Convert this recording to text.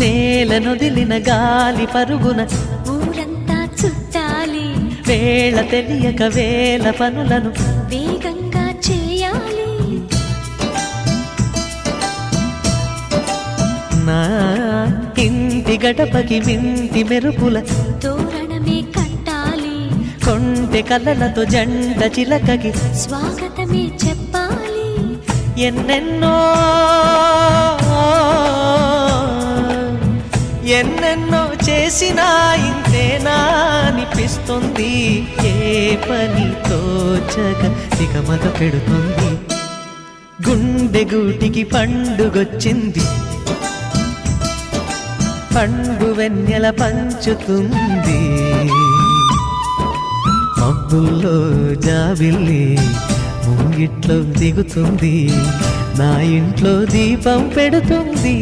నేలనొదిలిన గాలి పరుగున ఊరంతా చుట్టాలి, వేళ తెలియక వేల పనులను వేగంగా చేయాలి. నా ఇంటి గడపకి వింటి మెరుపుల తోరణమే కట్టాలి, కొంటె కలలతో జంట చిలకకి స్వాగతమే చెప్పాలి. ఎన్నెన్నో ఎన్నెన్నో చేసినా ఇంతేనా అనిపిస్తుంది. ఏ పని తోచక దిగమగ పెడుతుంది. గుండె గూటికి పండుగొచ్చింది, పండు వెన్నెల పంచుతుంది. మబ్బుల్లో జాబిల్లి ముంగిట్లో దిగుతుంది, నా ఇంట్లో దీపం పెడుతుంది.